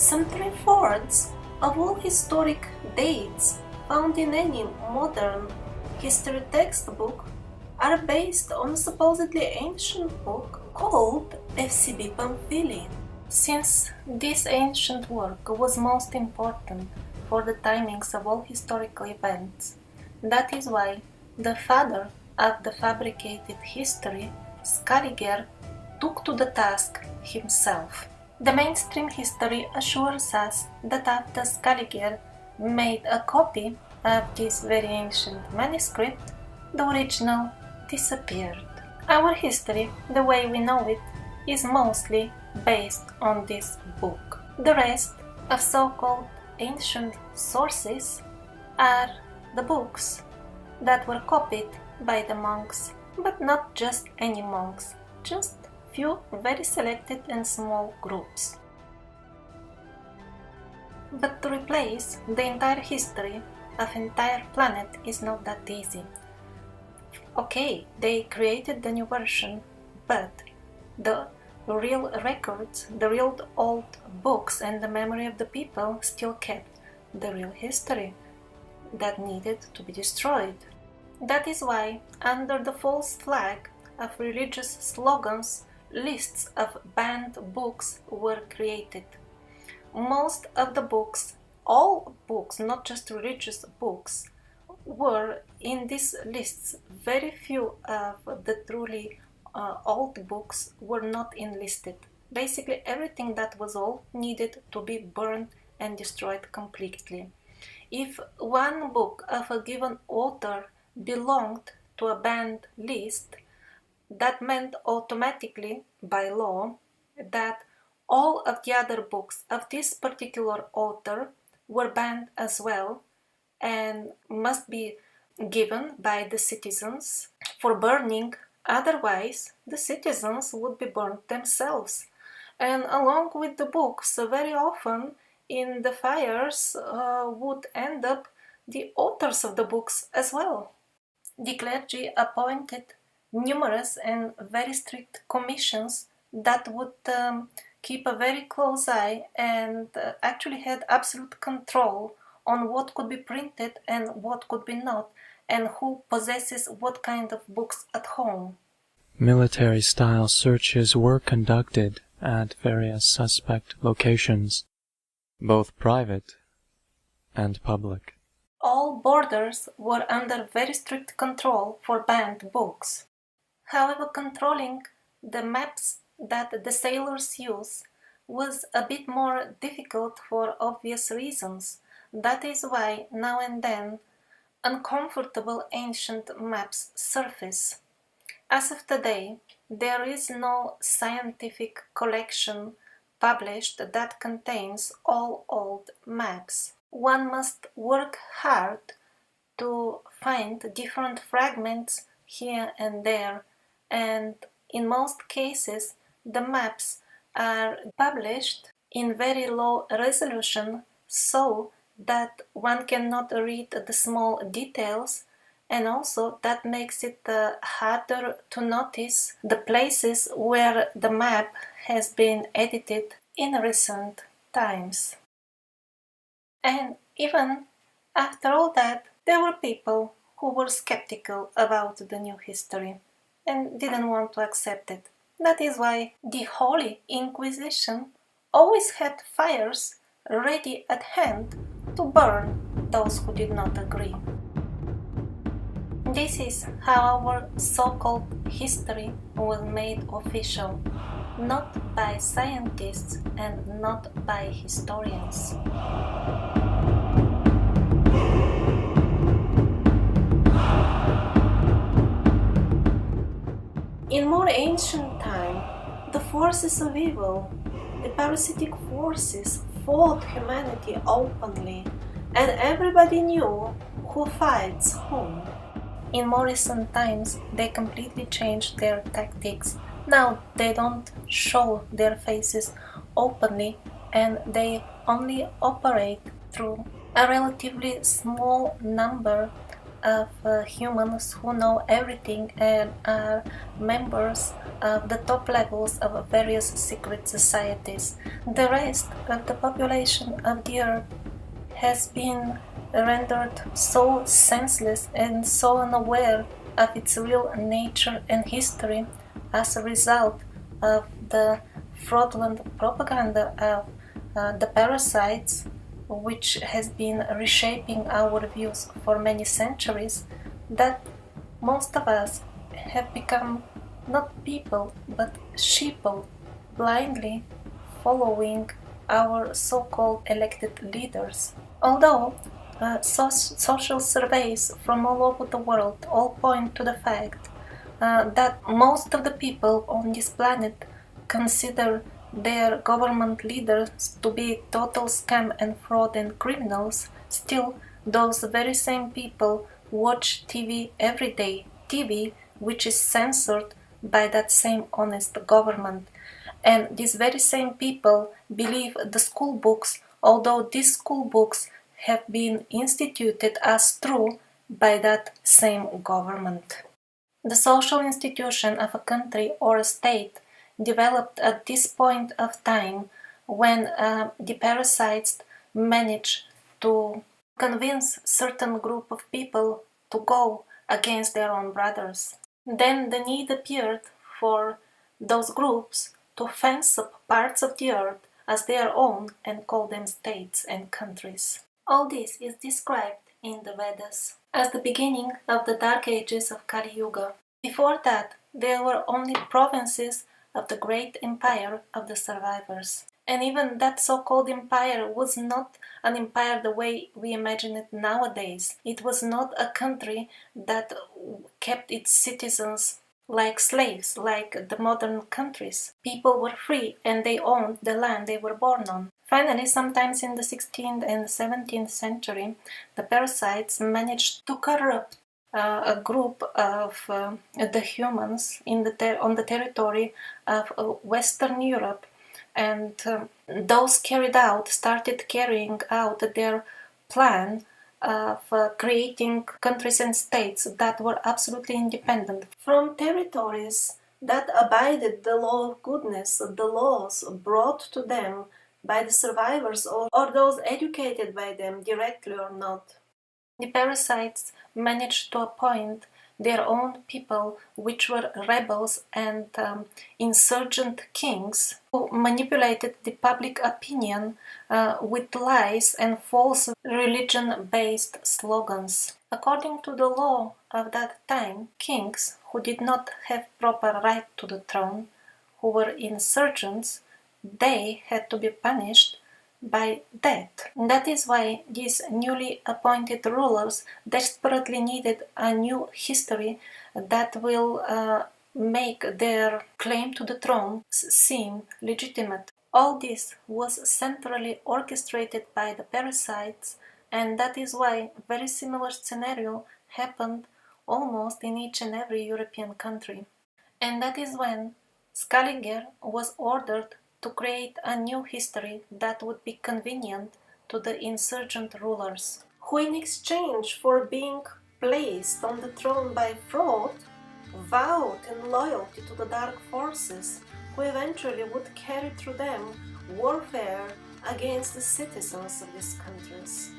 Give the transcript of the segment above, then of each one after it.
Some 3/4 of all historic dates found in any modern history textbook are based on a supposedly ancient book called FCB Pamphili. Since this ancient work was most important for the timings of all historical events, that is why the father of the fabricated history, Scaliger, took to the task himself. The mainstream history assures us that after Scaliger made a copy of this very ancient manuscript, the original disappeared. Our history, the way we know it, is mostly based on this book. The rest of so-called ancient sources are the books that were copied by the monks, but not just any monks, just few very selected and small groups. But to replace the entire history of entire planet is not that easy. Okay, they created the new version, but the real records, the real old books and the memory of the people still kept the real history that needed to be destroyed. That is why, under the false flag of religious slogans, lists of banned books were created. Most of the books, all books, not just religious books, were in these lists. Very few of the truly old books were not enlisted. Basically, everything that was old needed to be burned and destroyed completely. If one book of a given author belonged to a banned list, that meant automatically, by law, that all of the other books of this particular author were banned as well and must be given by the citizens for burning. Otherwise, the citizens would be burned themselves. And along with the books, very often in the fires would end up the authors of the books as well. The clergy appointed numerous and very strict commissions that would keep a very close eye and actually had absolute control on what could be printed and what could be not, and who possesses what kind of books at home. Military-style searches were conducted at various suspect locations, both private and public. All borders were under very strict control for banned books. However, controlling the maps that the sailors use was a bit more difficult for obvious reasons. That is why now and then uncomfortable ancient maps surface. As of today, there is no scientific collection published that contains all old maps. One must work hard to find different fragments here and there, and in most cases the maps are published in very low resolution so that one cannot read the small details, and also that makes it harder to notice the places where the map has been edited in recent times. And even after all that, there were people who were skeptical about the new history and didn't want to accept it. That is why the Holy Inquisition always had fires ready at hand to burn those who did not agree. This is how our so-called history was made official, not by scientists and not by historians. In more ancient time, the forces of evil, the parasitic forces, fought humanity openly, and everybody knew who fights whom. In more recent times, they completely changed their tactics. Now they don't show their faces openly, and they only operate through a relatively small number of humans who know everything and are members of the top levels of various secret societies. The rest of the population of the earth has been rendered so senseless and so unaware of its real nature and history as a result of the fraudulent propaganda of the parasites, which has been reshaping our views for many centuries, that most of us have become not people but sheeple, blindly following our so-called elected leaders. Although social surveys from all over the world all point to the fact that most of the people on this planet consider their government leaders to be total scam and fraud and criminals, still those very same people watch TV every day, TV which is censored by that same honest government. And these very same people believe the school books, although these school books have been instituted as true by that same government. The social institution of a country or a state developed at this point of time when the parasites manage to convince certain group of people to go against their own brothers. Then the need appeared for those groups to fence up parts of the earth as their own and call them states and countries. All this is described in the Vedas as the beginning of the dark ages of Kali Yuga. Before that, there were only provinces of the great empire of the survivors. And even that so-called empire was not an empire the way we imagine it nowadays. It was not a country that kept its citizens like slaves, like the modern countries. People were free and they owned the land they were born on. Finally, sometimes in the 16th and 17th century, the parasites managed to corrupt a group of the humans on the territory of Western Europe, and those started carrying out their plan of creating countries and states that were absolutely independent from territories that abided the law of goodness, the laws brought to them by the survivors or those educated by them directly or not. The parasites managed to appoint their own people, which were rebels and insurgent kings, who manipulated the public opinion with lies and false religion-based slogans. According to the law of that time, kings who did not have proper right to the throne, who were insurgents, they had to be punished by death. That is why these newly appointed rulers desperately needed a new history that will make their claim to the throne seem legitimate. All this was centrally orchestrated by the parasites, and that is why a very similar scenario happened almost in each and every European country. And that is when Scaliger was ordered to create a new history that would be convenient to the insurgent rulers, who in exchange for being placed on the throne by fraud, vowed in loyalty to the dark forces, who eventually would carry through them warfare against the citizens of these countries.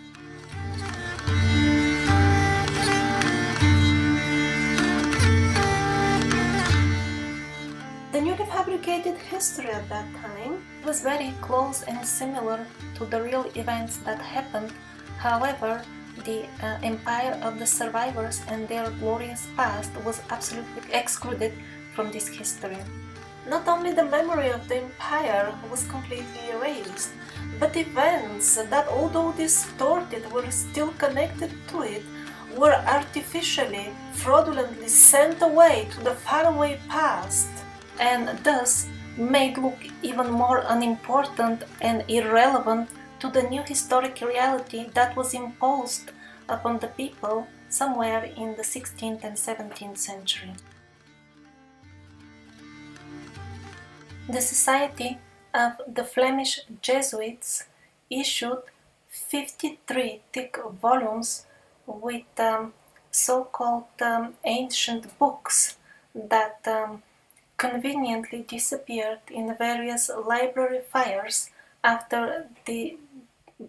The newly fabricated history at that time was very close and similar to the real events that happened. However, the empire of the survivors and their glorious past was absolutely excluded from this history. Not only the memory of the empire was completely erased, but events that, although distorted, were still connected to it, were artificially, fraudulently sent away to the faraway past, and thus made look even more unimportant and irrelevant to the new historic reality that was imposed upon the people somewhere in the 16th and 17th century. The Society of the Flemish Jesuits issued 53 thick volumes with so-called ancient books that conveniently disappeared in various library fires after the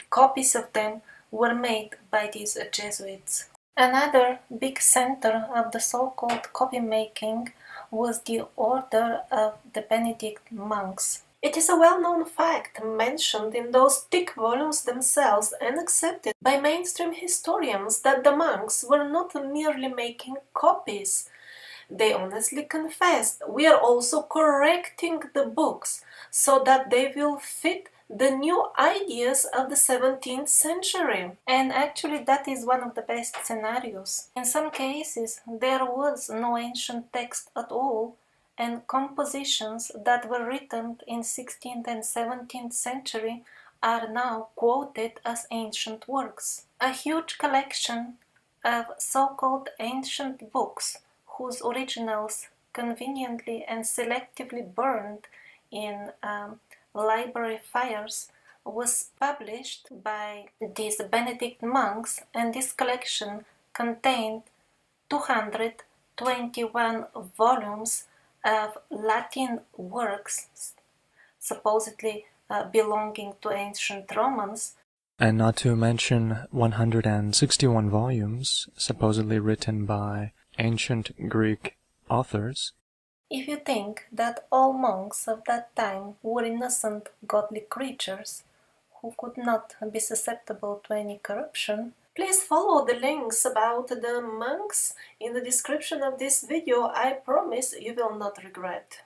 copies of them were made by these Jesuits. Another big center of the so-called copy-making was the order of the Benedict monks. It is a well-known fact mentioned in those thick volumes themselves and accepted by mainstream historians that the monks were not merely making copies. They honestly confessed, we are also correcting the books so that they will fit the new ideas of the 17th century. And actually that is one of the best scenarios. In some cases there was no ancient text at all, and compositions that were written in 16th and 17th century are now quoted as ancient works. A huge collection of so-called ancient books whose originals conveniently and selectively burned in library fires was published by these Benedict monks, and this collection contained 221 volumes of Latin works supposedly belonging to ancient Romans, and not to mention 161 volumes supposedly written by ancient Greek authors. If you think that all monks of that time were innocent, godly creatures who could not be susceptible to any corruption, please follow the links about the monks in the description of this video. I promise you will not regret.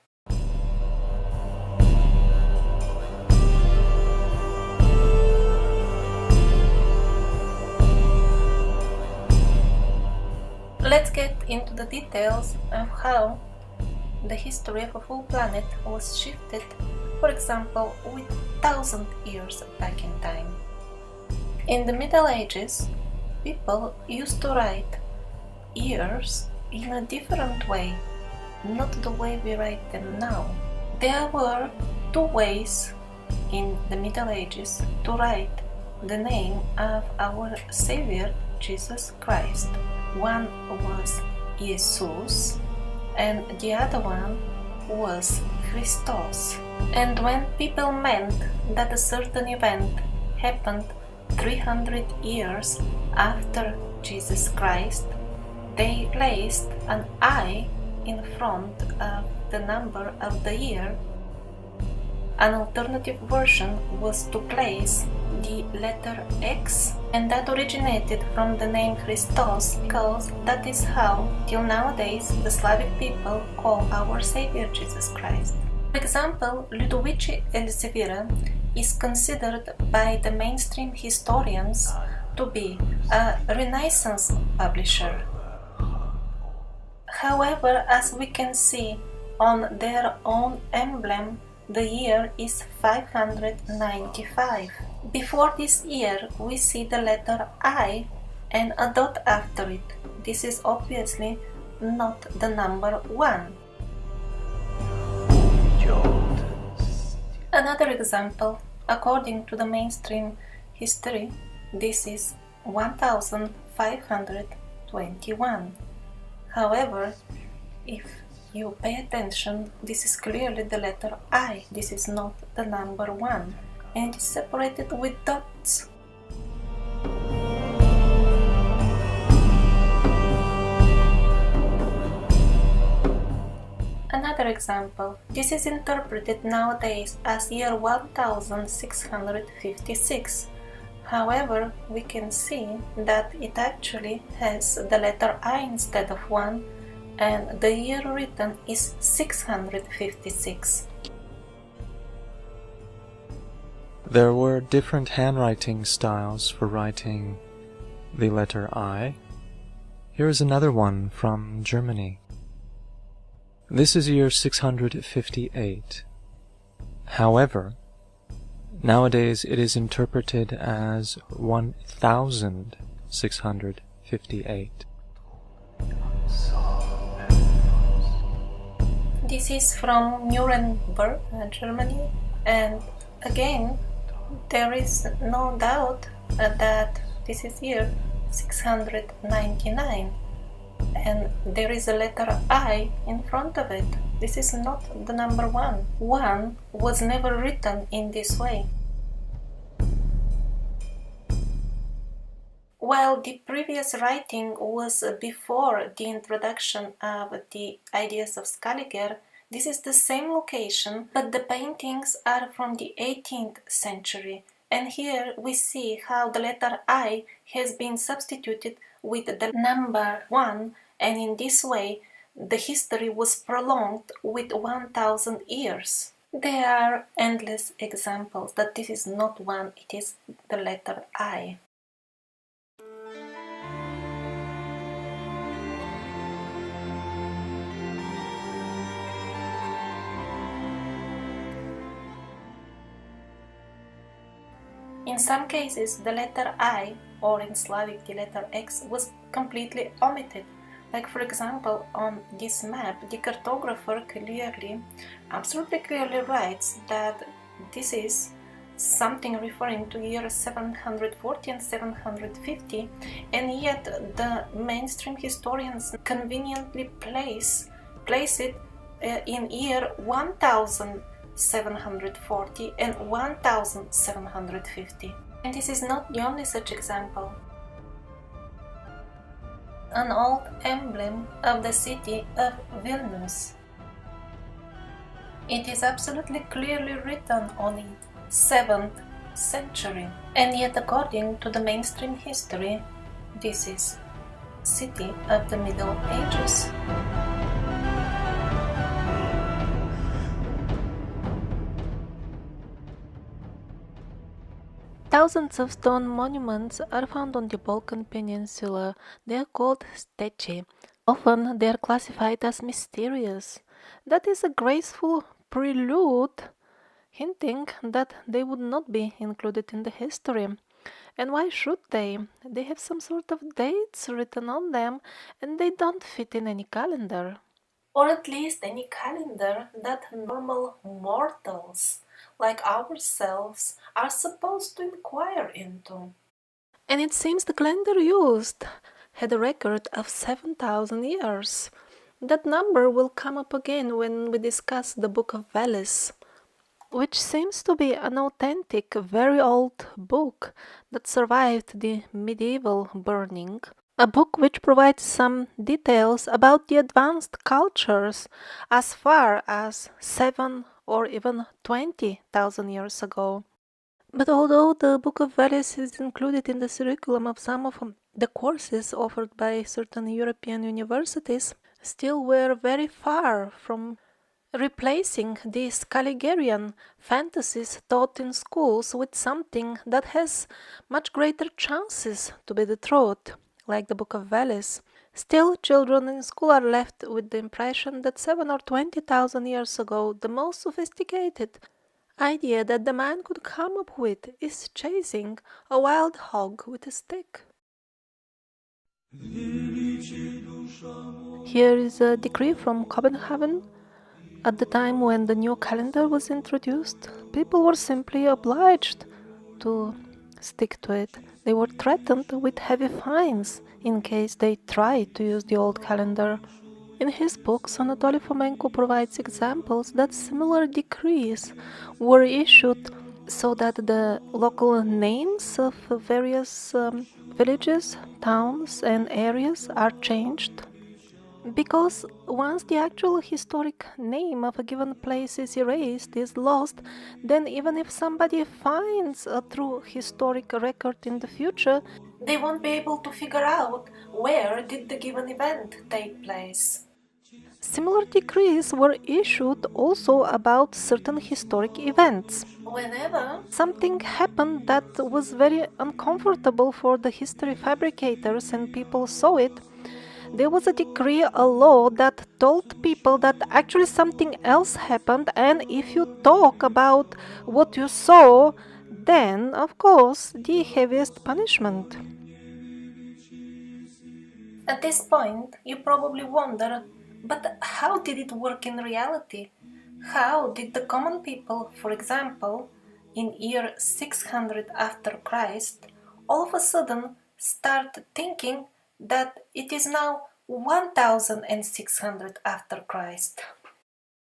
Let's get into the details of how the history of a full planet was shifted, for example, with 1,000 years back in time. In the Middle Ages, people used to write years in a different way, not the way we write them now. There were two ways in the Middle Ages to write the name of our Savior, Jesus Christ. One was Jesus, and the other one was Christos. And when people meant that a certain event happened 300 years after Jesus Christ, they placed an I in front of the number of the year. An alternative version was to place the letter X, and that originated from the name Christos, because that is how, till nowadays, the Slavic people call our Savior Jesus Christ. For example, Ludovici Elsevier is considered by the mainstream historians to be a Renaissance publisher. However, as we can see on their own emblem, the year is 595. Before this year, we see the letter I and a dot after it. This is obviously not the number 1. Another example, according to the mainstream history, this is 1521. However, if you pay attention, this is clearly the letter I. This is not the number 1, and it is separated with dots. Another example. This is interpreted nowadays as year 1656. However, we can see that it actually has the letter I instead of 1, and the year written is 656. There were different handwriting styles for writing the letter I. Here is another one from Germany. This is year 658. However, nowadays it is interpreted as 1658. This is from Nuremberg, Germany, and again, there is no doubt that this is year 699. and there is a letter I in front of it. This is not the number 1. 1 was never written in this way. While the previous writing was before the introduction of the ideas of Scaliger, this is the same location, but the paintings are from the 18th century. And here we see how the letter I has been substituted with the number 1, and in this way the history was prolonged with 1000 years. There are endless examples that this is not 1, it is the letter I. In some cases, the letter I, or in Slavic the letter X, was completely omitted. Like for example, on this map, the cartographer absolutely clearly writes that this is something referring to year 740 and 750, and yet the mainstream historians conveniently place it in year 1740 and 1750. And this is not the only such example. An old emblem of the city of Vilnius. It is absolutely clearly written on it, 7th century. And yet according to the mainstream history, this is city of the Middle Ages. Thousands of stone monuments are found on the Balkan Peninsula. They are called steci. Often they are classified as mysterious. That is a graceful prelude, hinting that they would not be included in the history. And why should they? They have some sort of dates written on them, and they don't fit in any calendar. Or at least any calendar that normal mortals like ourselves are supposed to inquire into. And it seems the calendar used had a record of 7,000 years. That number will come up again when we discuss the Book of Veles, which seems to be an authentic, very old book that survived the medieval burning. A book which provides some details about the advanced cultures as far as 7 or even 20,000 years ago. But although the Book of Veles is included in the curriculum of some of the courses offered by certain European universities, still we're very far from replacing the Scaligerian fantasies taught in schools with something that has much greater chances to be the truth, like the Book of Veles. Still, children in school are left with the impression that 7 or 20,000 years ago, the most sophisticated idea that the man could come up with is chasing a wild hog with a stick. Here is a decree from Copenhagen. At the time when the new calendar was introduced, people were simply obliged to stick to it. They were threatened with heavy fines in case they tried to use the old calendar. In his books, Anatoly Fomenko provides examples that similar decrees were issued so that the local names of various villages, towns, and areas are changed. Because once the actual historic name of a given place is erased, is lost, then even if somebody finds a true historic record in the future, they won't be able to figure out where did the given event take place. Similar decrees were issued also about certain historic events. Whenever something happened that was very uncomfortable for the history fabricators and people saw it, there was a decree, a law that told people that actually something else happened, and if you talk about what you saw, then, of course, the heaviest punishment. At this point, you probably wonder, but how did it work in reality? How did the common people, for example, in year 600 after Christ, all of a sudden start thinking that it is now 1600 after Christ.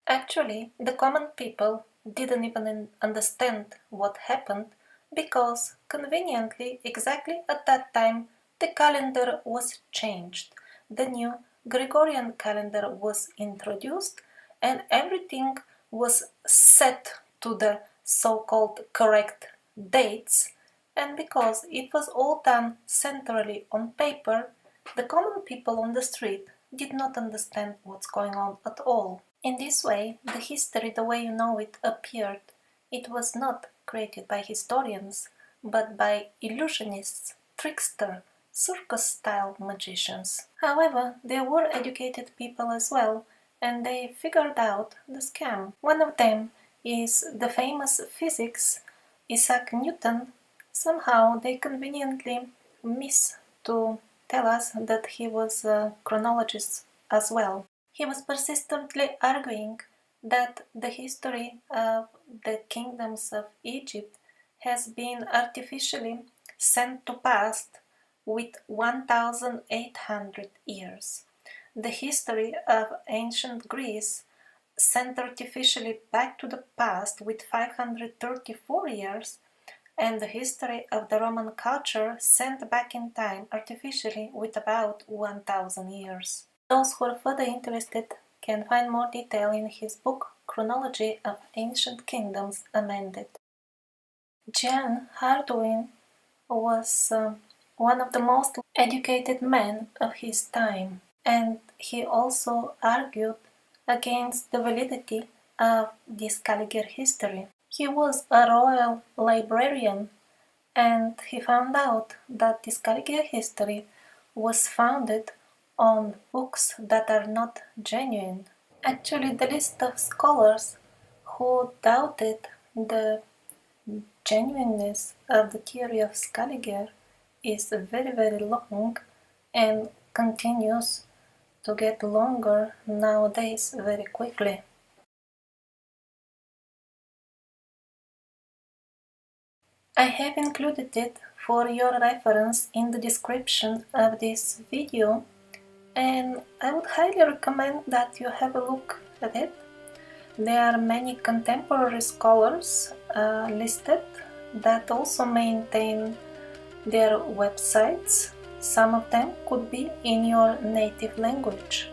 Actually, the common people didn't even understand what happened because, conveniently, exactly at that time, the calendar was changed. The new Gregorian calendar was introduced, and everything was set to the so called correct dates. And because it was all done centrally on paper, the common people on the street did not understand what's going on at all. In this way, the history, the way you know it, appeared. It was not created by historians, but by illusionists, trickster, circus-style magicians. However, there were educated people as well, and they figured out the scam. One of them is the famous physicist Isaac Newton. Somehow they conveniently miss to tell us that he was a chronologist as well. He was persistently arguing that the history of the kingdoms of Egypt has been artificially sent to past with 1800 years. The history of ancient Greece sent artificially back to the past with 534 years, and the history of the Roman culture sent back in time artificially with about 1000 years. Those who are further interested can find more detail in his book Chronology of Ancient Kingdoms Amended. John Hardwin was one of the most educated men of his time, and he also argued against the validity of this Scaliger history. He was a royal librarian, and he found out that this Scaliger history was founded on books that are not genuine. Actually, the list of scholars who doubted the genuineness of the theory of Scaliger is very, very long and continues to get longer nowadays very quickly. I have included it for your reference in the description of this video, and I would highly recommend that you have a look at it. There are many contemporary scholars listed that also maintain their websites. Some of them could be in your native language.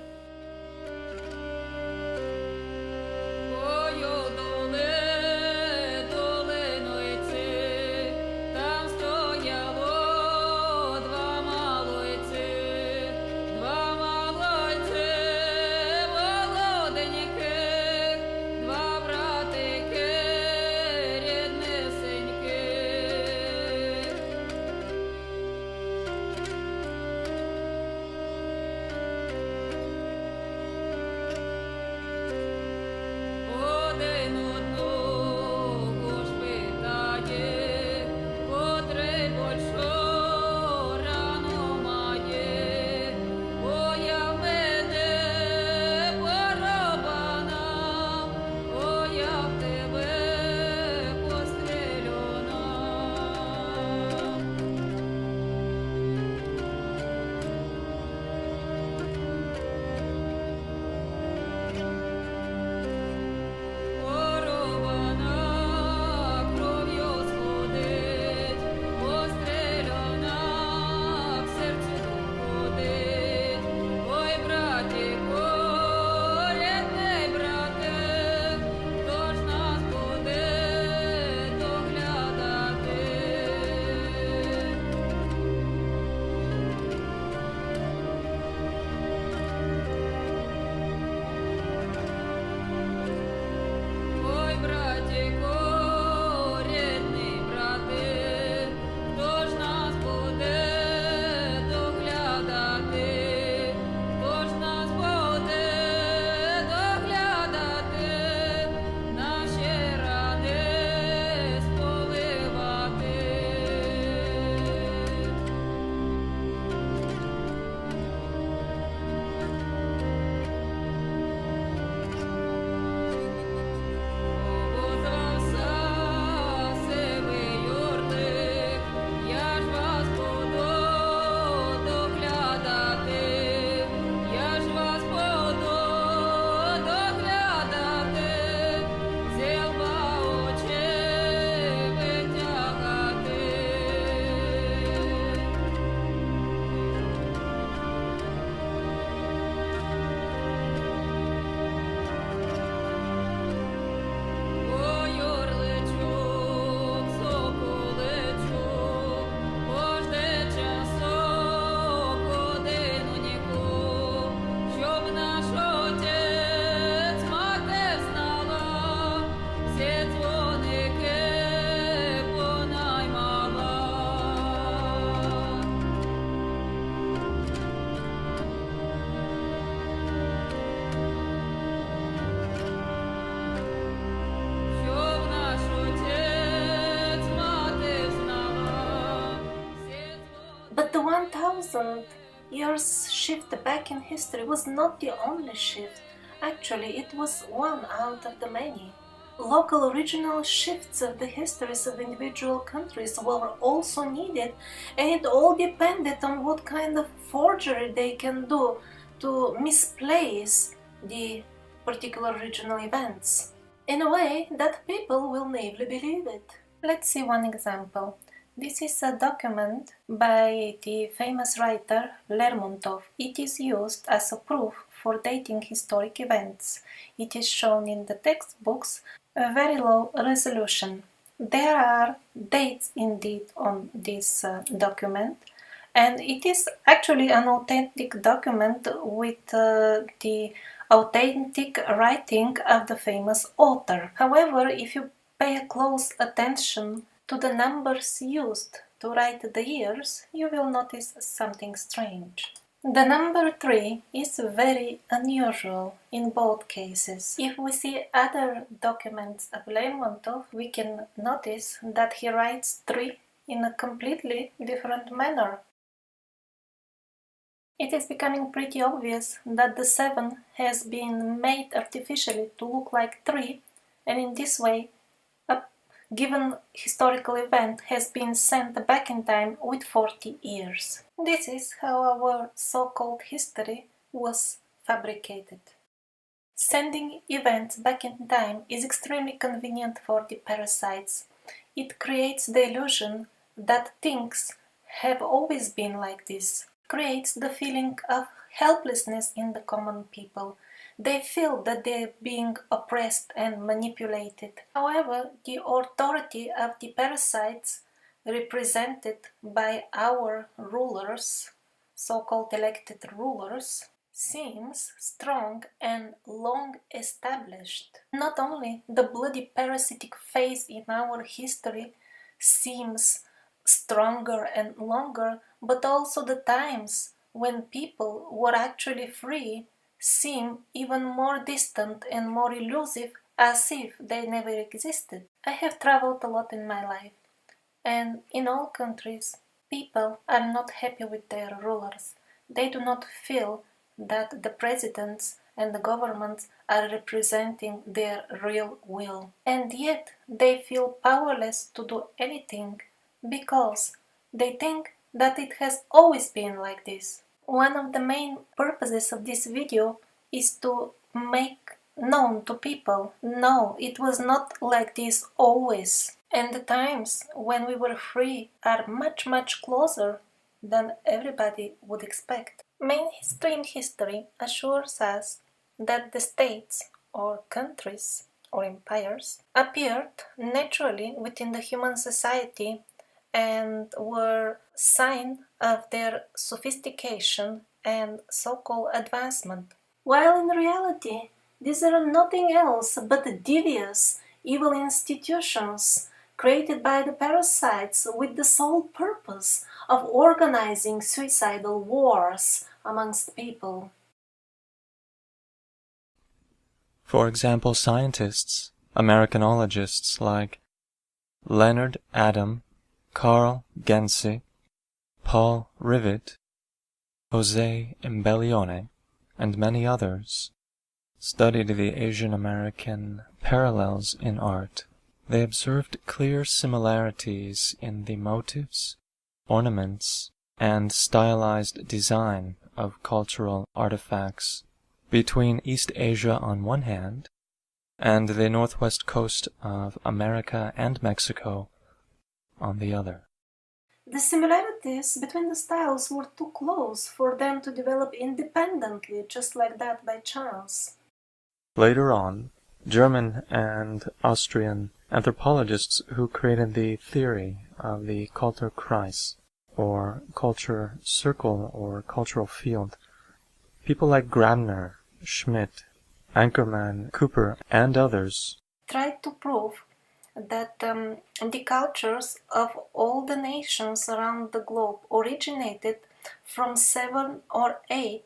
But the 1000 years shift back in history was not the only shift. Actually, it was one out of the many. Local regional shifts of the histories of individual countries were also needed, and it all depended on what kind of forgery they can do to misplace the particular regional events in a way that people will naively believe it. Let's see one example. This is a document by the famous writer Lermontov. It is used as a proof for dating historic events. It is shown in the textbooks a very low resolution. There are dates indeed on this document, and it is actually an authentic document with the authentic writing of the famous author. However, if you pay a close attention to the numbers used to write the years, you will notice something strange. The number 3 is very unusual in both cases. If we see other documents of Lermontov, we can notice that he writes 3 in a completely different manner. It is becoming pretty obvious that the 7 has been made artificially to look like 3, and in this way a given historical event has been sent back in time with 40 years. This is how our so-called history was fabricated. Sending events back in time is extremely convenient for the parasites. It creates the illusion that things have always been like this. Creates the feeling of helplessness in the common people. They feel that they are being oppressed and manipulated. However, the authority of the parasites, represented by our rulers, so-called elected rulers, seems strong and long established. Not only the bloody parasitic phase in our history seems stronger and longer, but also the times when people were actually free seem even more distant and more elusive, as if they never existed. I have traveled a lot in my life, and in all countries, people are not happy with their rulers. They do not feel that the presidents and the governments are representing their real will. And yet they feel powerless to do anything because they think that it has always been like this. One of the main purposes of this video is to make known to people, no, it was not like this always. And the times when we were free are much closer than everybody would expect. Mainstream history assures us that the states or countries or empires appeared naturally within the human society and were sign of their sophistication and so-called advancement. While in reality, these are nothing else but devious, evil institutions created by the parasites with the sole purpose of organizing suicidal wars amongst people. For example, scientists, Americanologists like Leonard Adam, Carl Gensi, Paul Rivet, Jose Imbellione, and many others, studied the Asian American parallels in art. They observed clear similarities in the motifs, ornaments, and stylized design of cultural artifacts between East Asia on one hand and the northwest coast of America and Mexico on the other. The similarities between the styles were too close for them to develop independently, just like that by chance. Later on, German and Austrian anthropologists who created the theory of the Kulturkreis, or culture circle or cultural field, people like Grabner, Schmidt, Ankerman, Cooper, and others tried to prove that the cultures of all the nations around the globe originated from 7 or 8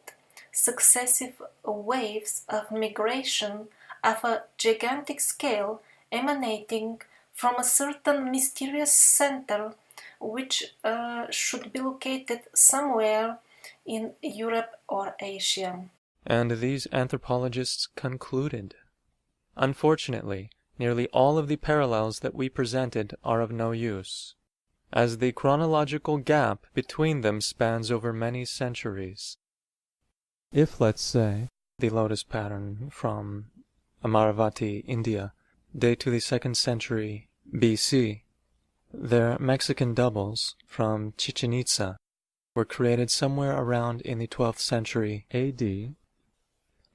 successive waves of migration of a gigantic scale emanating from a certain mysterious center which should be located somewhere in Europe or Asia. And these anthropologists concluded, unfortunately, nearly all of the parallels that we presented are of no use, as the chronological gap between them spans over many centuries. If, let's say, the lotus pattern from Amaravati, India, date to the 2nd century BC, their Mexican doubles from Chichen Itza were created somewhere around in the 12th century AD.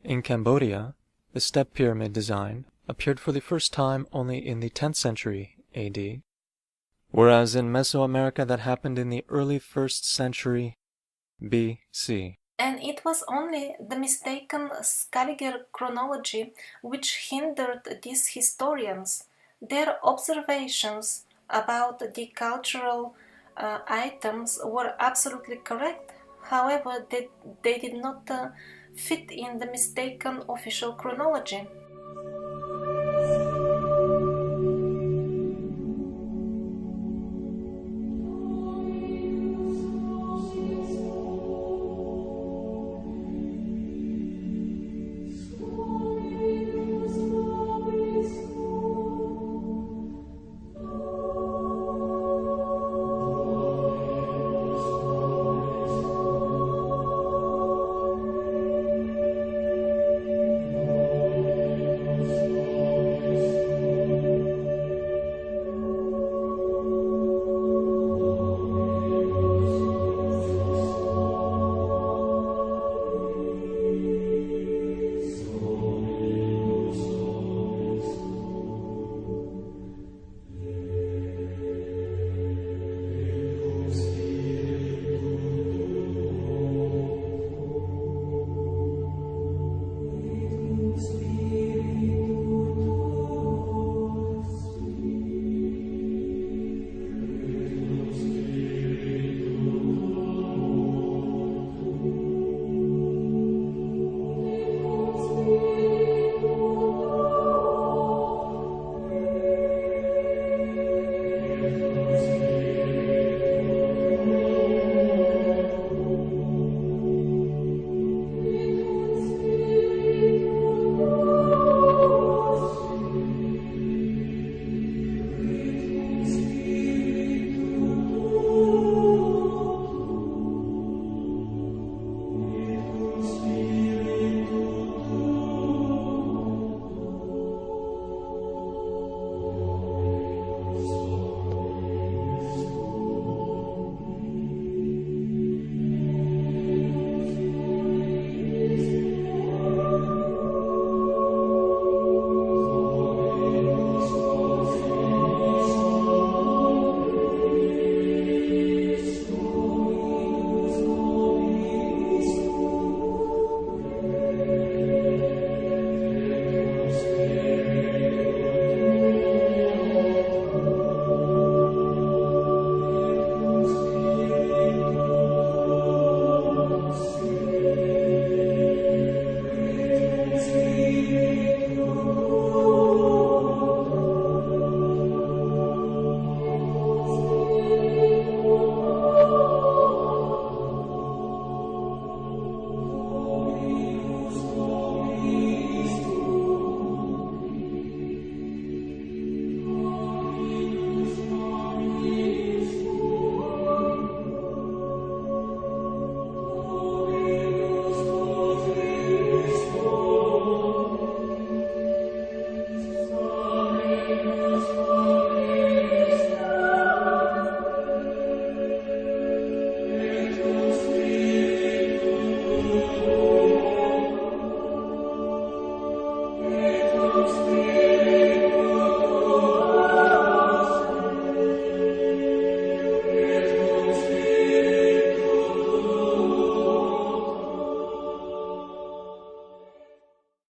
In Cambodia, the step pyramid design appeared for the first time only in the 10th century AD, whereas in Mesoamerica that happened in the early 1st century BC. And it was only the mistaken Scaliger chronology which hindered these historians. Their observations about the cultural items were absolutely correct. However, they did not fit in the mistaken official chronology.